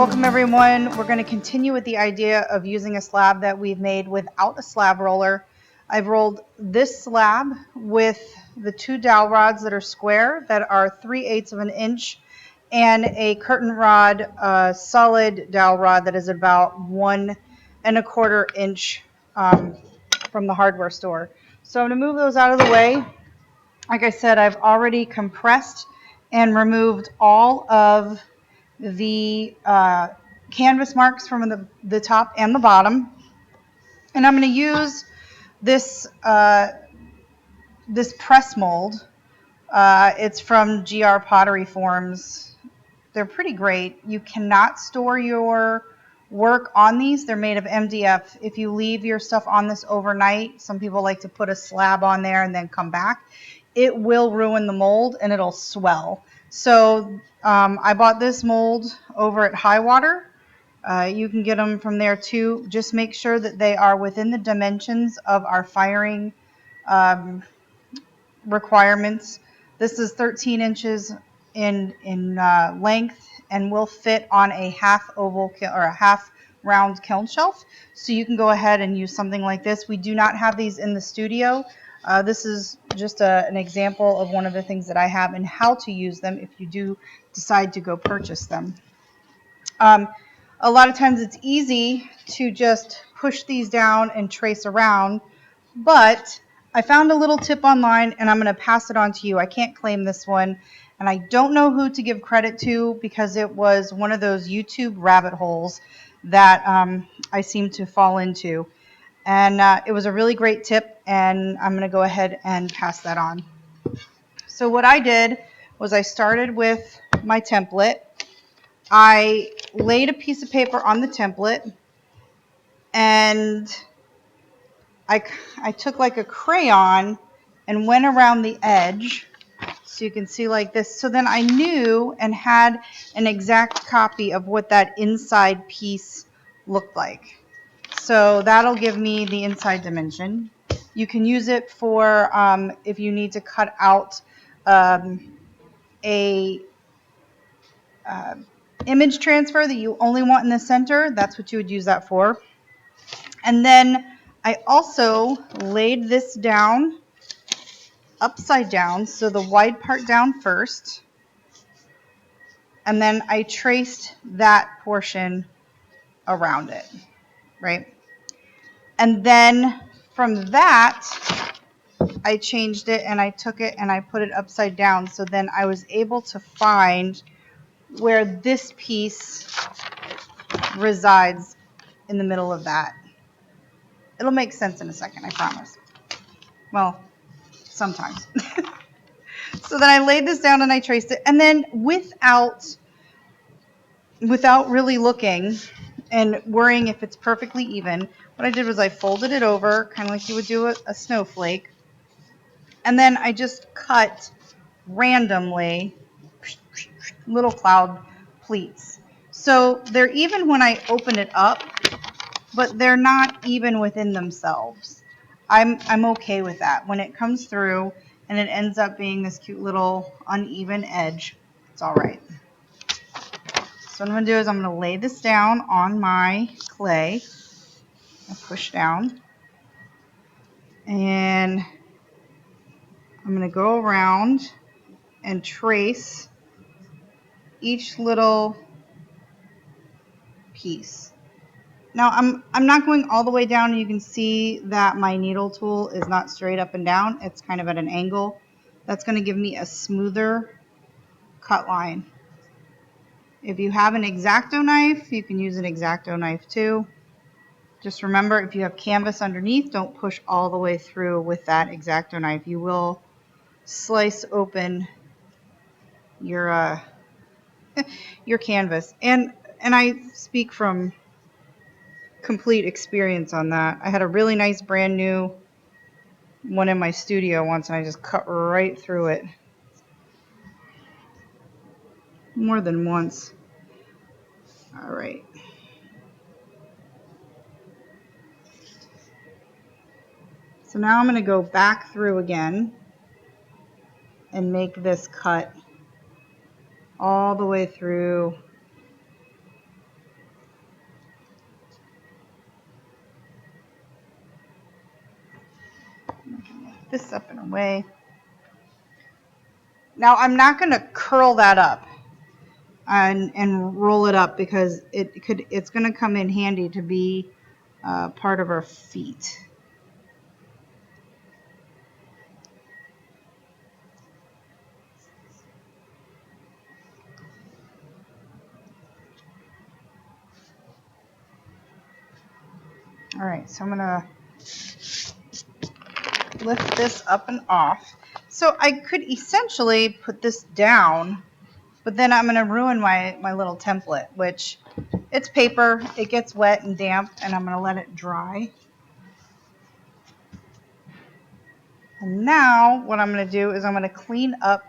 Welcome everyone. We're going to continue with the idea of using a slab that we've made without a slab roller. I've rolled this slab with the two dowel rods that are square that are 3/8 of an inch and a curtain rod, solid dowel rod that is about 1 1/4 inch from the hardware store. So I'm going to move those out of the way. Like I said, I've already compressed and removed all of the canvas marks from the top and the bottom, and I'm going to use this this press mold. It's from GR Pottery Forms. They're pretty great. You cannot store your work on these. They're made of MDF. If you leave your stuff on this overnight, some people like to put a slab on there and then come back, it will ruin the mold and it'll swell. So I bought this mold over at High Water. You can get them from there too. Just make sure that they are within the dimensions of our firing requirements. This is 13 inches in length and will fit on a half oval or a half round kiln shelf. So you can go ahead and use something like this. We do not have these in the studio. This is just an example of one of the things that I have and how to use them if you do decide to go purchase them. A lot of times it's easy to just push these down and trace around, but I found a little tip online and I'm going to pass it on to you. I can't claim this one, and I don't know who to give credit to because it was one of those YouTube rabbit holes that I seem to fall into. And it was a really great tip, and I'm going to go ahead and pass that on. So what I did was I started with my template. I laid a piece of paper on the template, and I took like a crayon and went around the edge, so you can see like this. So then I knew and had an exact copy of what that inside piece looked like. So that'll give me the inside dimension. You can use it for if you need to cut out a image transfer that you only want in the center. That's what you would use that for. And then I also laid this down upside down, so the wide part down first, and then I traced that portion around it, right? And then from that, I changed it and I took it and I put it upside down, so then I was able to find where this piece resides in the middle of that. It'll make sense in a second, I promise. Well, sometimes. So then I laid this down and I traced it, and then without really looking and worrying if it's perfectly even, what I did was I folded it over, kind of like you would do a snowflake, and then I just cut randomly little cloud pleats. So they're even when I open it up, but they're not even within themselves. I'm okay with that. When it comes through and it ends up being this cute little uneven edge, it's all right. So what I'm going to do is I'm going to lay this down on my clay and push down. And I'm going to go around and trace each little piece. Now I'm not going all the way down, and you can see that my needle tool is not straight up and down. It's kind of at an angle. That's going to give me a smoother cut line. If you have an X-Acto knife, you can use an X-Acto knife too. Just remember, if you have canvas underneath, don't push all the way through with that X-Acto knife. You will slice open your your canvas. And I speak from complete experience on that. I had a really nice brand new one in my studio once, and I just cut right through it. More than once. All right. So now I'm going to go back through again and make this cut all the way through this up and away. Now I'm not going to curl that up and roll it up because it's going to come in handy to be part of our feet. All right, so I'm going to lift this up and off. So I could essentially put this down, but then I'm going to ruin my little template, which it's paper. It gets wet and damp, and I'm going to let it dry. And now what I'm going to do is I'm going to clean up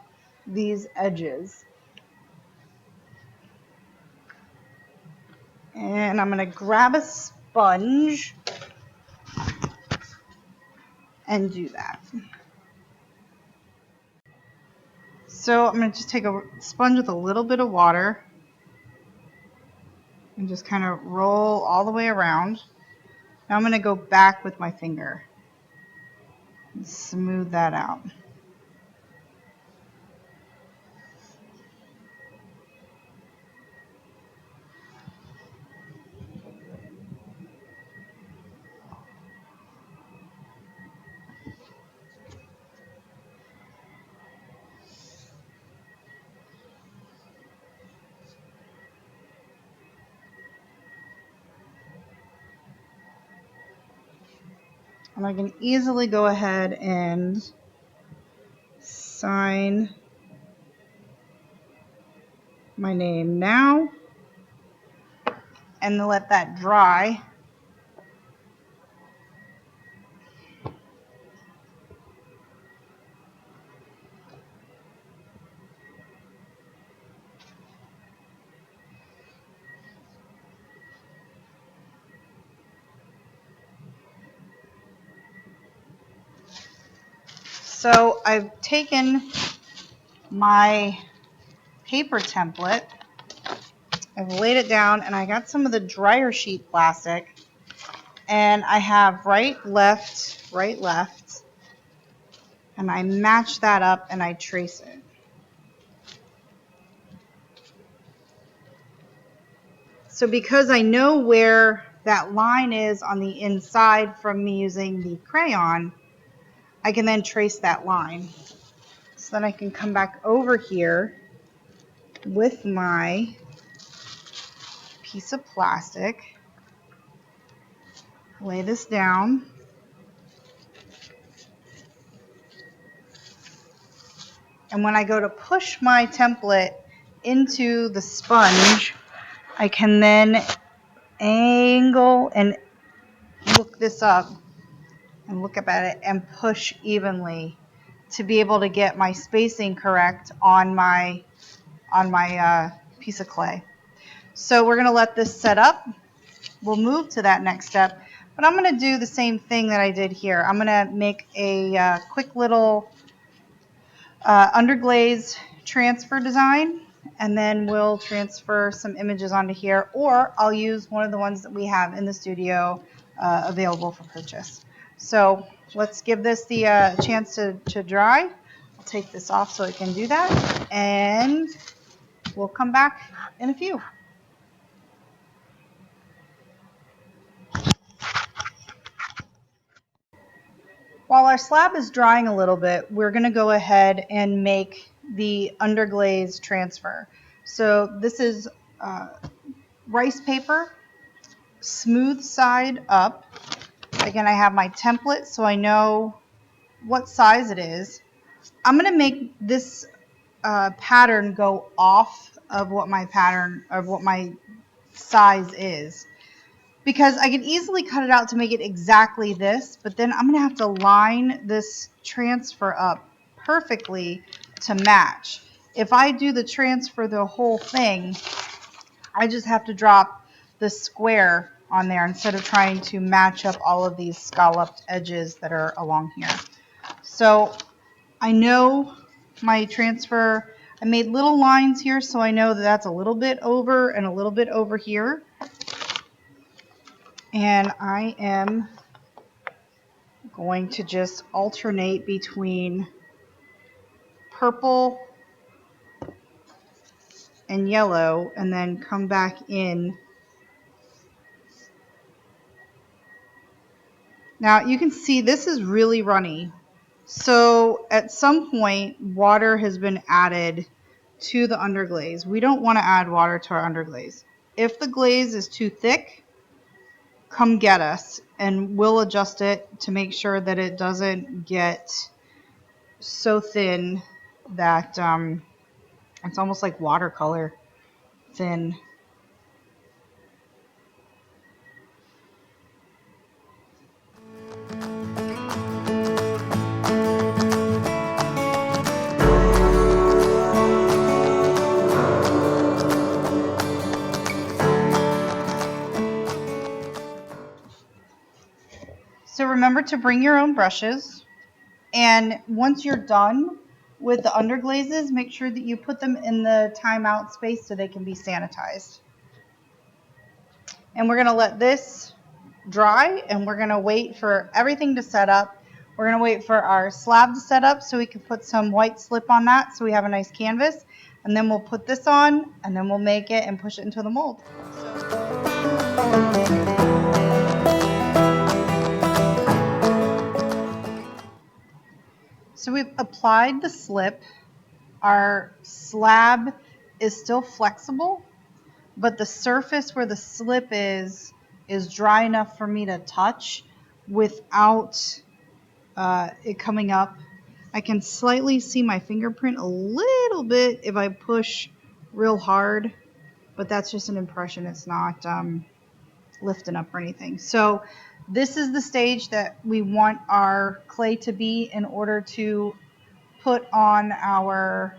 these edges. And I'm going to grab a sponge and do that. So I'm going to just take a sponge with a little bit of water and just kind of roll all the way around. Now I'm going to go back with my finger and smooth that out. And I can easily go ahead and sign my name now and let that dry. So I've taken my paper template, I've laid it down, and I got some of the dryer sheet plastic, and I have right, left, and I match that up and I trace it. So because I know where that line is on the inside from me using the crayon, I can then trace that line. So then I can come back over here with my piece of plastic, lay this down, and when I go to push my template into the sponge, I can then angle and look this up and look up at it and push evenly to be able to get my spacing correct on my piece of clay. So we're going to let this set up. We'll move to that next step, but I'm going to do the same thing that I did here. I'm going to make a quick little underglaze transfer design, and then we'll transfer some images onto here, or I'll use one of the ones that we have in the studio available for purchase. So let's give this the chance to dry. I'll take this off so it can do that, and we'll come back in a few. While our slab is drying a little bit, we're going to go ahead and make the underglaze transfer. So this is rice paper, smooth side up. Again, I have my template so I know what size it is. I'm going to make this pattern go off of what my size is, because I can easily cut it out to make it exactly this, but then I'm going to have to line this transfer up perfectly to match. If I do the transfer the whole thing, I just have to drop the square on there instead of trying to match up all of these scalloped edges that are along here. So I know my transfer, I made little lines here so I know that that's a little bit over and a little bit over here. And I am Going to just alternate between purple and yellow and then come back in. Now you can see this is really runny. So at some point water has been added to the underglaze. We don't want to add water to our underglaze. If the glaze is too thick, come get us and we'll adjust it to make sure that it doesn't get so thin that it's almost like watercolor thin. So remember to bring your own brushes, and once you're done with the underglazes, make sure that you put them in the timeout space so they can be sanitized. And we're going to let this dry, and we're going to wait for everything to set up. We're going to wait for our slab to set up so we can put some white slip on that so we have a nice canvas, and then we'll put this on, and then we'll make it and push it into the mold. So we've applied the slip. Our slab is still flexible, but the surface where the slip is dry enough for me to touch without it coming up. I can slightly see my fingerprint a little bit if I push real hard, but that's just an impression. It's not lifting up or anything. So this is the stage that we want our clay to be in order to put on our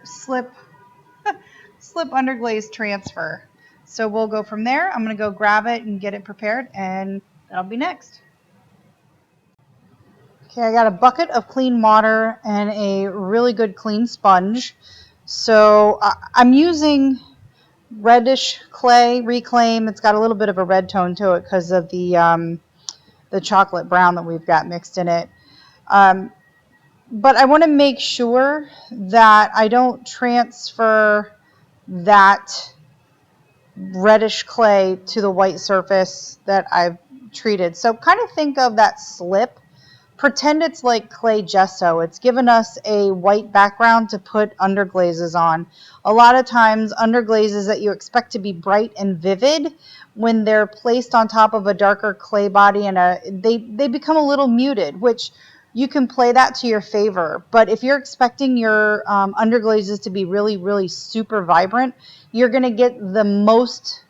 slip underglaze transfer. So we'll go from there. I'm going to go grab it and get it prepared, and that'll be next. Okay, I got a bucket of clean water and a really good clean sponge. So I'm using reddish clay, Reclaim. It's got a little bit of a red tone to it because of the chocolate brown that we've got mixed in it. But I want to make sure that I don't transfer that reddish clay to the white surface that I've treated. So kind of think of that slip. Pretend it's like clay gesso. It's given us a white background to put underglazes on. A lot of times underglazes that you expect to be bright and vivid, when they're placed on top of a darker clay body, and they become a little muted, which you can play that to your favor. But if you're expecting your underglazes to be really, really super vibrant, you're going to get the most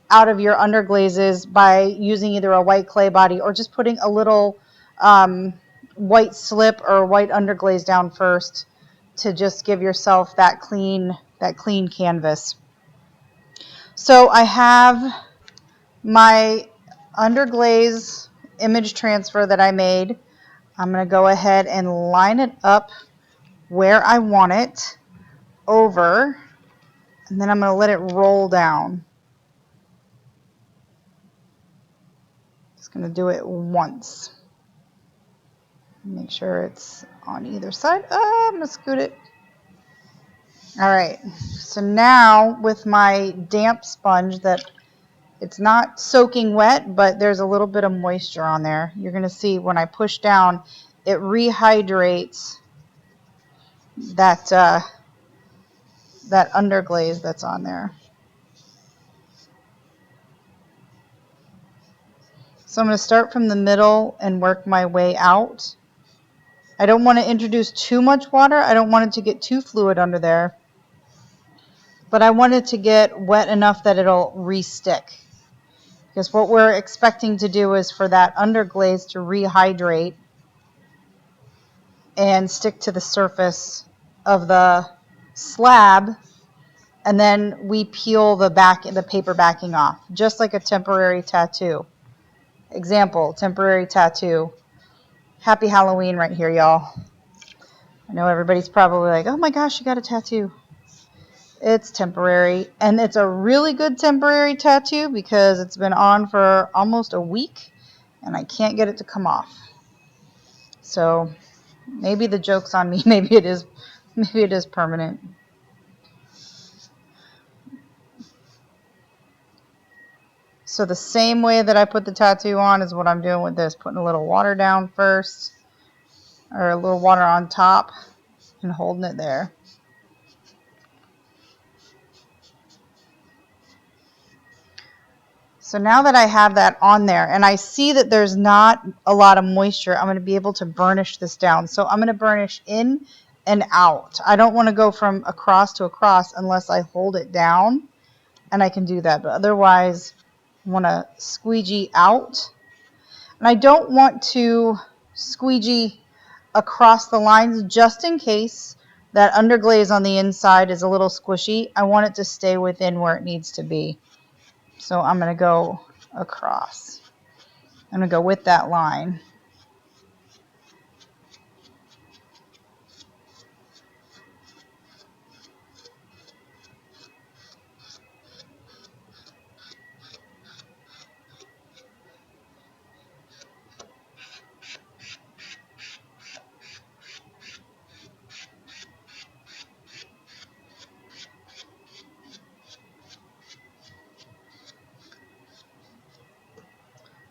out of your underglazes by using either a white clay body or just putting a little white slip or white underglaze down first to just give yourself that clean canvas. So I have my underglaze image transfer that I made. I'm going to go ahead and line it up where I want it over, and then I'm going to let it roll down. Just going to do it once. Make sure it's on either side. I'm going to scoot it. All right. So now with my damp sponge that it's not soaking wet, but there's a little bit of moisture on there. You're going to see when I push down, it rehydrates that that underglaze that's on there. So I'm going to start from the middle and work my way out. I don't want to introduce too much water. I don't want it to get too fluid under there. But I want it to get wet enough that it'll re-stick. Because what we're expecting to do is for that underglaze to rehydrate and stick to the surface of the slab, and then we peel the paper backing off, just like a temporary tattoo. Example, temporary tattoo. Happy Halloween right here, y'all. I know everybody's probably like, oh my gosh, you got a tattoo. It's temporary, and it's a really good temporary tattoo because it's been on for almost a week, and I can't get it to come off. So maybe the joke's on me. Maybe it is permanent. So the same way that I put the tattoo on is what I'm doing with this, putting a little water down first, or a little water on top, and holding it there. So now that I have that on there, and I see that there's not a lot of moisture, I'm going to be able to burnish this down. So I'm going to burnish in and out. I don't want to go from across to across unless I hold it down, and I can do that. But otherwise, I want to squeegee out. And I don't want to squeegee across the lines just in case that underglaze on the inside is a little squishy. I want it to stay within where it needs to be. So I'm going to go across. I'm going to go with that line.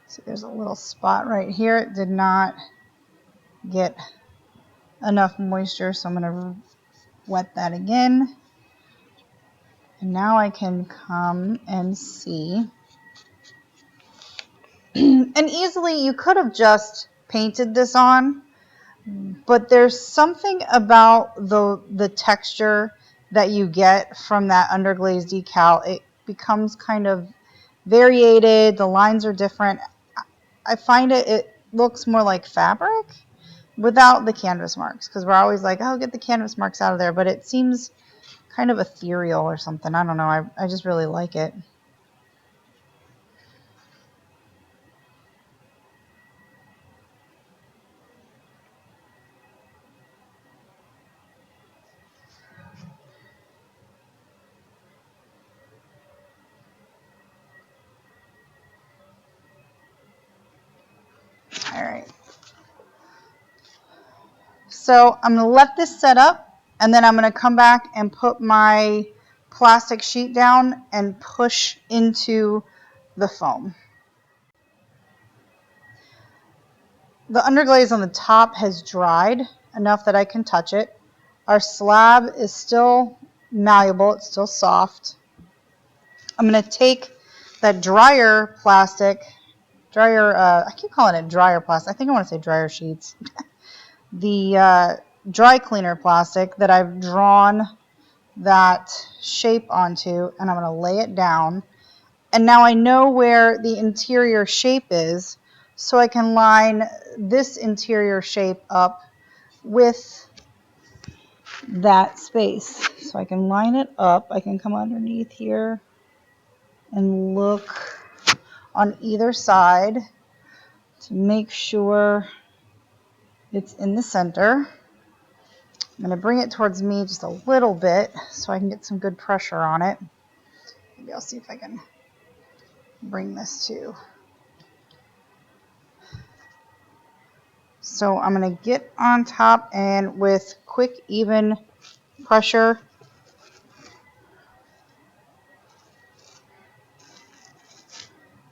So there's a little spot right here. It did not get enough moisture, so I'm going to wet that again. And now I can come and see. And easily you could have just painted this on, but there's something about the texture that you get from that underglaze decal. It becomes kind of variated. The lines are different. I find it looks more like fabric without the canvas marks, because we're always like, oh, get the canvas marks out of there, but it seems kind of ethereal or something. I don't know. I just really like it. All right. So I'm going to let this set up, and then I'm going to come back and put my plastic sheet down and push into the foam. The underglaze on the top has dried enough that I can touch it. Our slab is still malleable. It's still soft. I'm going to take that dryer plastic, I keep calling it dryer plastic. I think I want to say dryer sheets. The dry cleaner plastic that I've drawn that shape onto, and I'm going to lay it down. And now I know where the interior shape is, so I can line this interior shape up with that space. So I can line it up. I can come underneath here and look on either side to make sure it's in the center. I'm going to bring it towards me just a little bit so I can get some good pressure on it. Maybe I'll see if I can bring this to. So I'm going to get on top, and with quick, even pressure,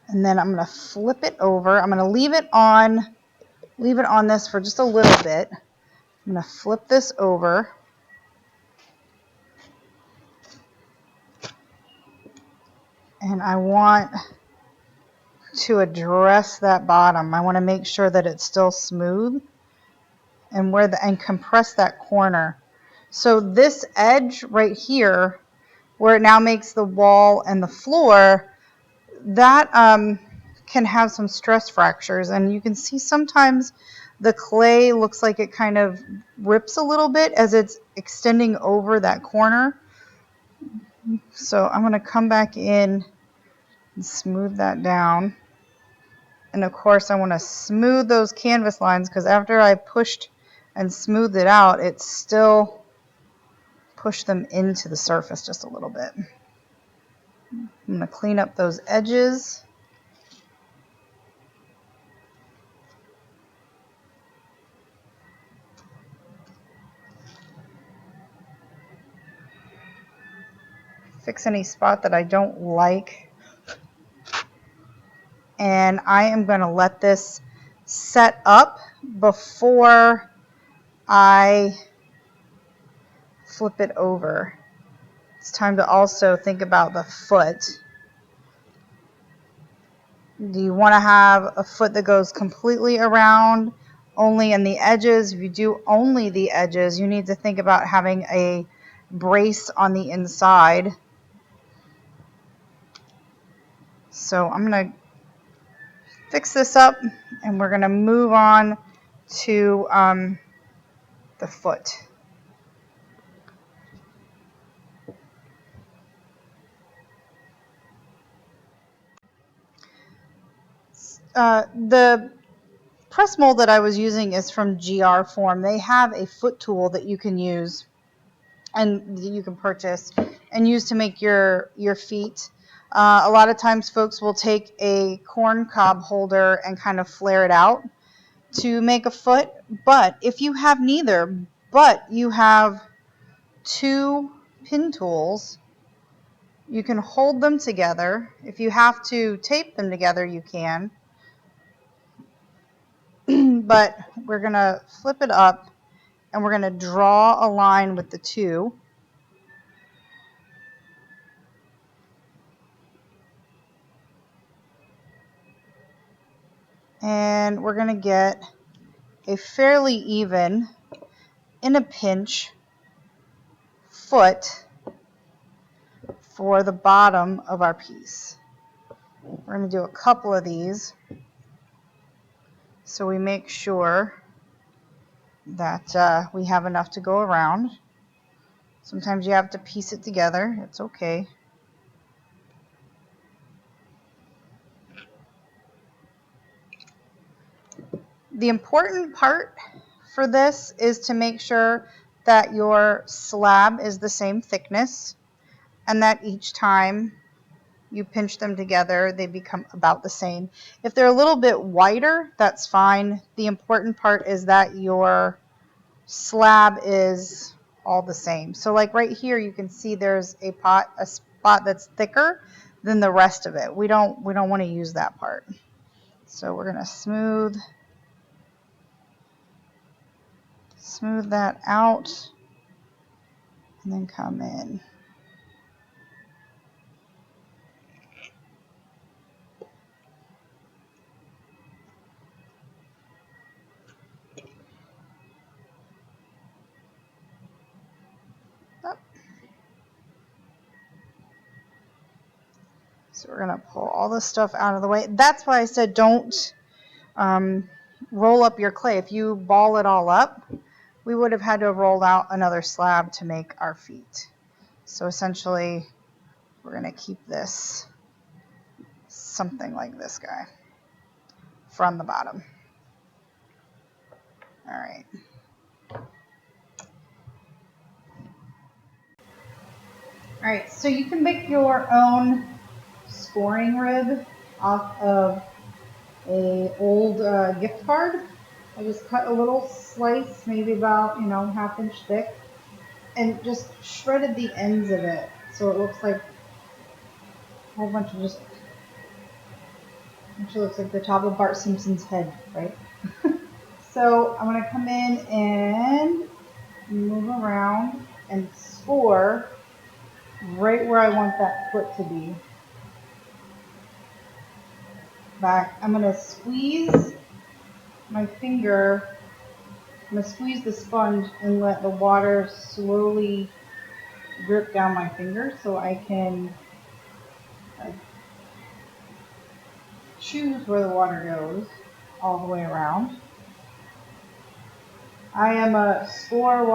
and then I'm going to flip it over. I'm going to leave it on this for just a little bit. I'm going to flip this over. And I want to address that bottom. I want to make sure that it's still smooth and compress that corner. So this edge right here, where it now makes the wall and the floor, that can have some stress fractures. And you can see sometimes the clay looks like it kind of rips a little bit as it's extending over that corner. So I'm going to come back in and smooth that down. And of course I want to smooth those canvas lines, because after I pushed and smoothed it out, it still pushed them into the surface just a little bit. I'm going to clean up those edges. fix any spot that I don't like. And I am going to let this set up before I flip it over. It's time to also think about the foot. Do you want to have a foot that goes completely around, only in the edges? If you do only the edges, you need to think about having a brace on the inside. So I'm going to fix this up, and we're going to move on to the foot. The press mold that I was using is from GR Form. They have a foot tool that you can use and you can purchase and use to make your feet. A lot of times folks will take a corn cob holder and kind of flare it out to make a foot. But if you have neither, but you have two pin tools, you can hold them together. If you have to tape them together, you can. But we're going to flip it up and we're going to draw a line with the two. And we're going to get a fairly even, in a pinch, foot for the bottom of our piece. We're going to do a couple of these so we make sure that we have enough to go around. Sometimes you have to piece it together. It's okay. The important part for this is to make sure that your slab is the same thickness and that each time you pinch them together, they become about the same. If they're a little bit wider, that's fine. The important part is that your slab is all the same. So like right here, you can see there's a spot that's thicker than the rest of it. We don't want to use that part. So we're going to smooth that out and then come in. So we're going to pull all this stuff out of the way. That's why I said don't roll up your clay. If you ball it all up, we would have had to have rolled out another slab to make our feet. So essentially, we're going to keep this something like this guy from the bottom. All right. All right, so you can make your own scoring rib off of a old gift card. I just cut a little slice, maybe about, 1/2 inch thick, and just shredded the ends of it so it looks like a whole bunch of just, actually looks like the top of Bart Simpson's head, right? So I'm going to come in and move around and score right where I want that foot to be. Back. I'm going to squeeze my finger. I'm going to squeeze the sponge and let the water slowly drip down my finger so I can choose where the water goes all the way around. I am a score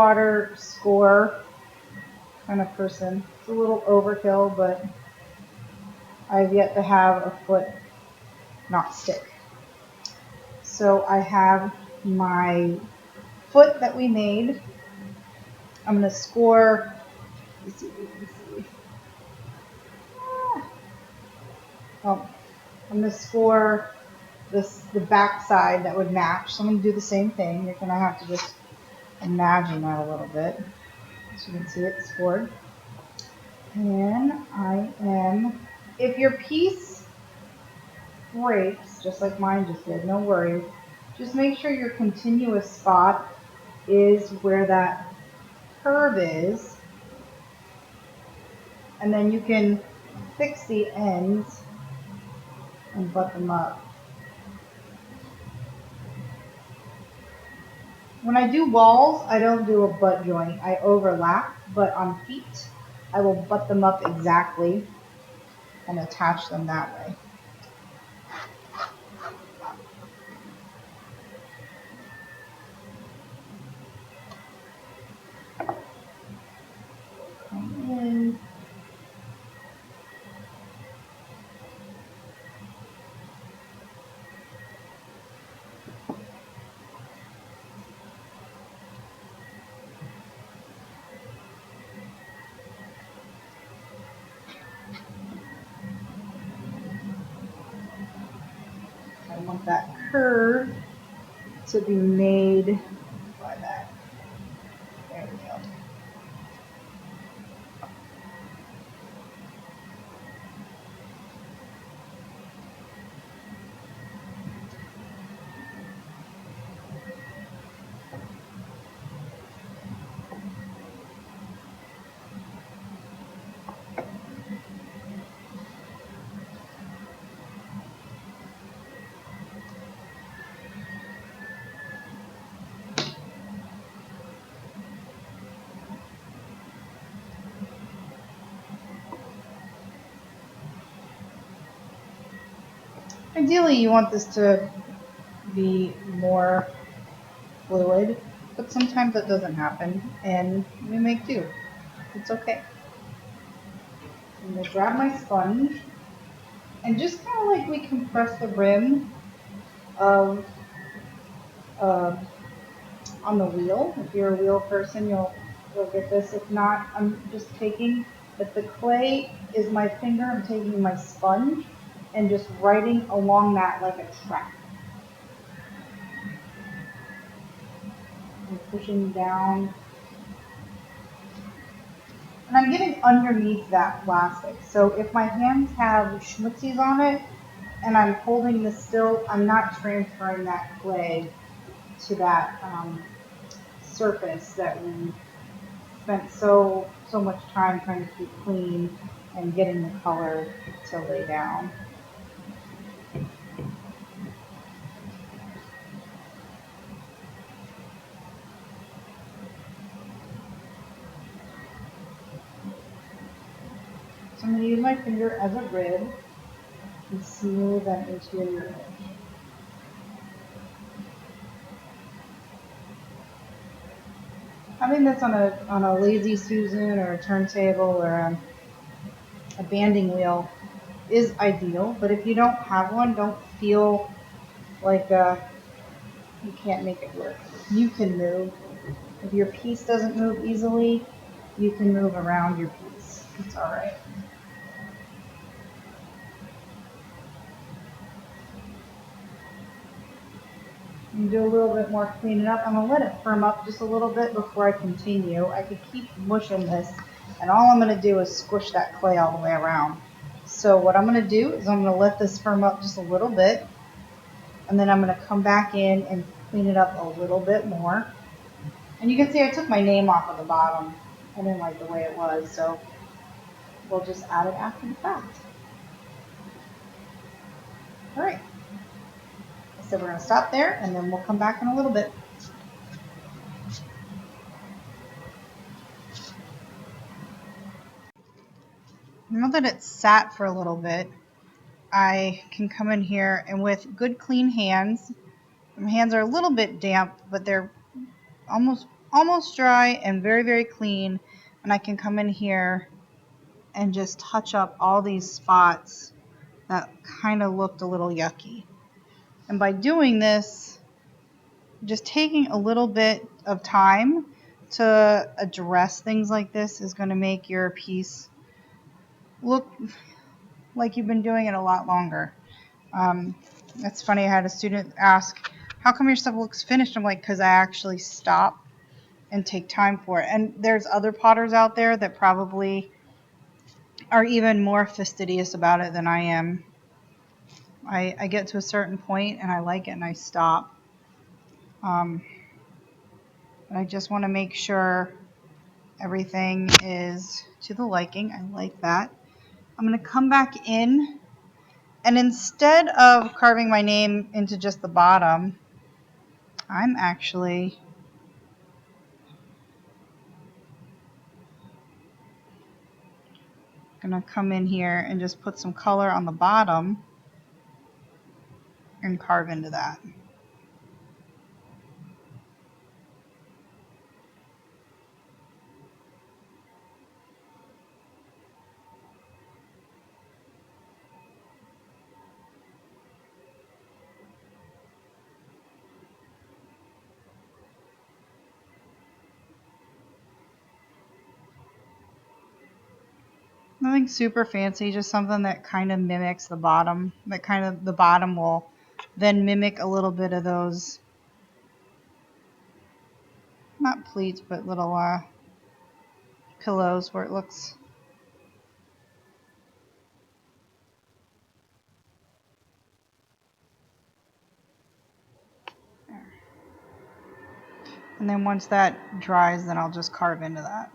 kind of person. It's a little overkill, but I've yet to have a foot not stick. So I have my foot that we made. I'm going to score. Let's see. Oh, I'm going to score the back side that would match. So I'm going to do the same thing. You're going to have to just imagine that a little bit. So you can see it scored. And if your piece breaks, just like mine just did, no worries. Just make sure your continuous spot is where that curve is, and then you can fix the ends and butt them up. When I do walls, I don't do a butt joint. I overlap, but on feet, I will butt them up exactly and attach them that way. Come in. I want that curve to be made by that. There we go. Ideally, you want this to be more fluid, but sometimes it doesn't happen, and we make do. It's okay. I'm going to grab my sponge, and just kind of like we compress the rim of on the wheel. If you're a wheel person, you'll get this. If not, I'm just taking, if the clay is my finger, I'm taking my sponge and just writing along that like a track. And pushing down. And I'm getting underneath that plastic. So if my hands have schmutzies on it and I'm holding this still, I'm not transferring that clay to that surface that we spent so much time trying to keep clean and getting the color to lay down. So I'm going to use my finger as a rib and smooth that interior edge. Having this on a Lazy Susan or a turntable or a banding wheel is ideal, but if you don't have one, don't feel like you can't make it work. You can move. If your piece doesn't move easily, you can move around your piece. It's all right. And do a little bit more cleaning up. I'm going to let it firm up just a little bit before I continue. I could keep mushing this, and all I'm going to do is squish that clay all the way around. So what I'm going to do is I'm going to let this firm up just a little bit, and then I'm going to come back in and clean it up a little bit more. And you can see I took my name off of the bottom. I didn't like the way it was, so we'll just add it after the fact. All right. So we're going to stop there, and then we'll come back in a little bit. Now that it's sat for a little bit, I can come in here and with good clean hands, my hands are a little bit damp, but they're almost dry and very, very clean. And I can come in here and just touch up all these spots that kind of looked a little yucky. And by doing this, just taking a little bit of time to address things like this is going to make your piece look like you've been doing it a lot longer. It's funny, I had a student ask, how come your stuff looks finished? I'm like, because I actually stop and take time for it. And there's other potters out there that probably are even more fastidious about it than I am. I get to a certain point and I like it and I stop. But I just want to make sure everything is to the liking. I like that. I'm going to come back in, and instead of carving my name into just the bottom, I'm actually going to come in here and just put some color on the bottom and carve into that. Nothing super fancy, just something that kind of mimics the bottom. The bottom will then mimic a little bit of those, not pleats, but little pillows where it looks. There. And then once that dries, then I'll just carve into that.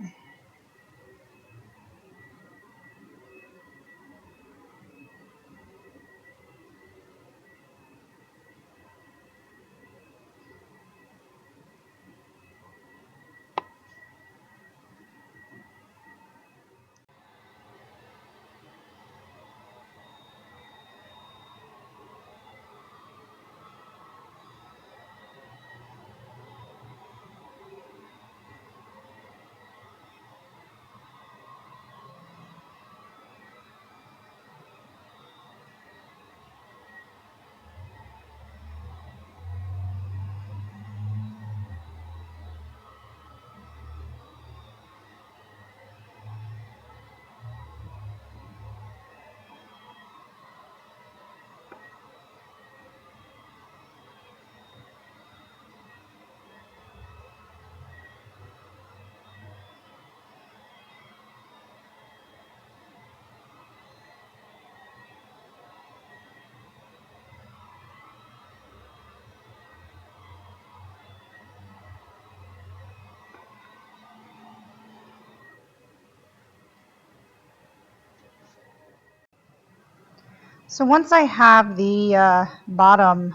So once I have the bottom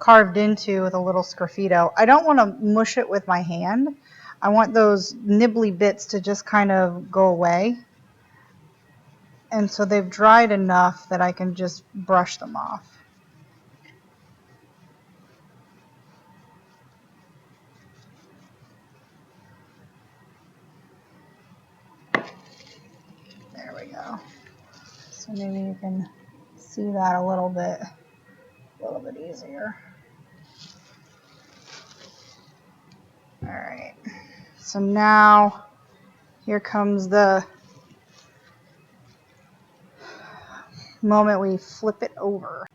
carved into with a little sgraffito, I don't want to mush it with my hand. I want those nibbly bits to just kind of go away. And so they've dried enough that I can just brush them off. There we go. So maybe you can see that a little bit easier. All right. So now here comes the moment we flip it over.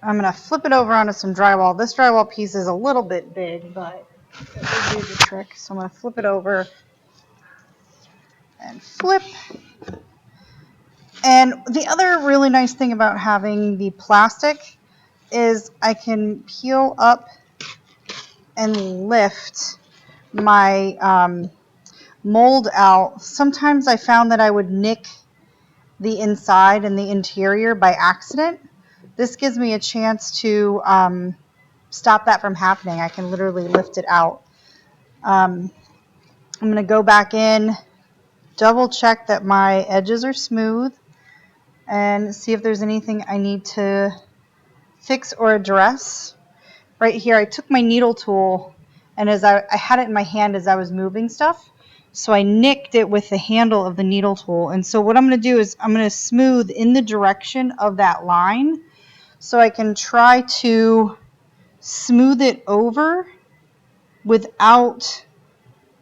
I'm going to flip it over onto some drywall. This drywall piece is a little bit big, but it will do the trick. So I'm going to flip it over and flip. And the other really nice thing about having the plastic is I can peel up and lift my mold out. Sometimes I found that I would nick the inside and the interior by accident. This gives me a chance to stop that from happening. I can literally lift it out. I'm going to go back in, double check that my edges are smooth, and see if there's anything I need to fix or address. Right here, I took my needle tool, and as I had it in my hand as I was moving stuff, so I nicked it with the handle of the needle tool. And so what I'm going to do is I'm going to smooth in the direction of that line so I can try to smooth it over without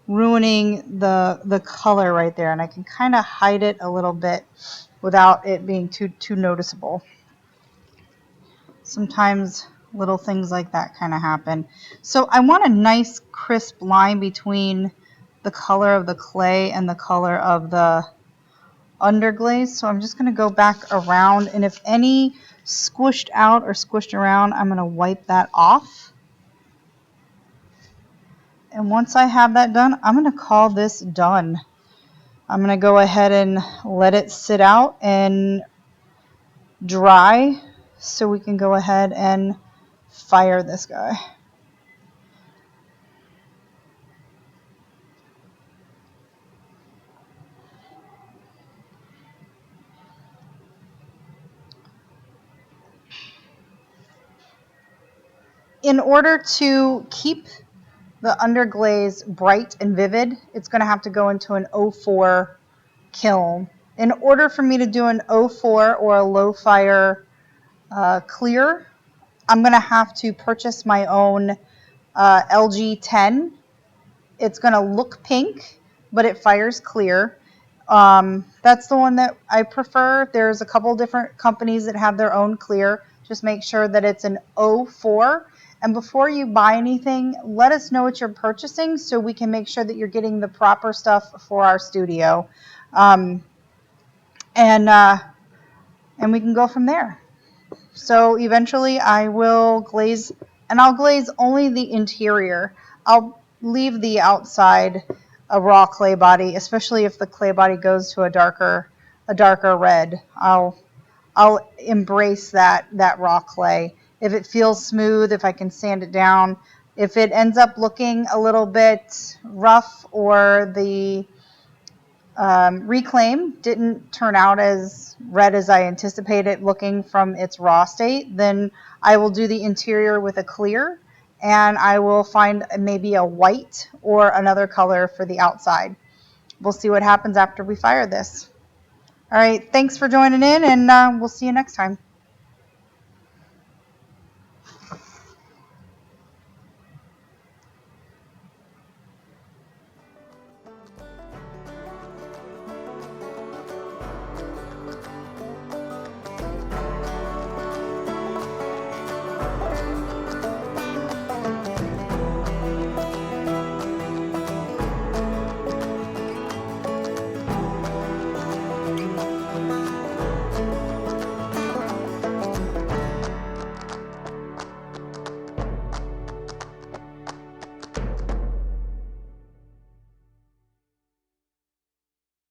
ruining the color right there. And I can kind of hide it a little bit without it being too noticeable. Sometimes little things like that kind of happen. So I want a nice crisp line between the color of the clay and the color of the underglaze, so I'm just going to go back around, and if any squished out or squished around, I'm going to wipe that off. And once I have that done, I'm going to call this done. I'm going to go ahead and let it sit out and dry so we can go ahead and fire this guy. In order to keep the underglaze bright and vivid, it's going to have to go into an 04 kiln. In order for me to do an 04 or a low fire clear, I'm going to have to purchase my own LG10. It's going to look pink, but it fires clear. That's the one that I prefer. There's a couple different companies that have their own clear. Just make sure that it's an 04. And before you buy anything, let us know what you're purchasing so we can make sure that you're getting the proper stuff for our studio. And we can go from there. So eventually I will glaze, and I'll glaze only the interior. I'll leave the outside a raw clay body, especially if the clay body goes to a darker red. I'll embrace that raw clay. If it feels smooth, if I can sand it down, if it ends up looking a little bit rough or the Reclaim didn't turn out as red as I anticipated looking from its raw state, then I will do the interior with a clear, and I will find maybe a white or another color for the outside. We'll see what happens after we fire this. All right, thanks for joining in, and we'll see you next time.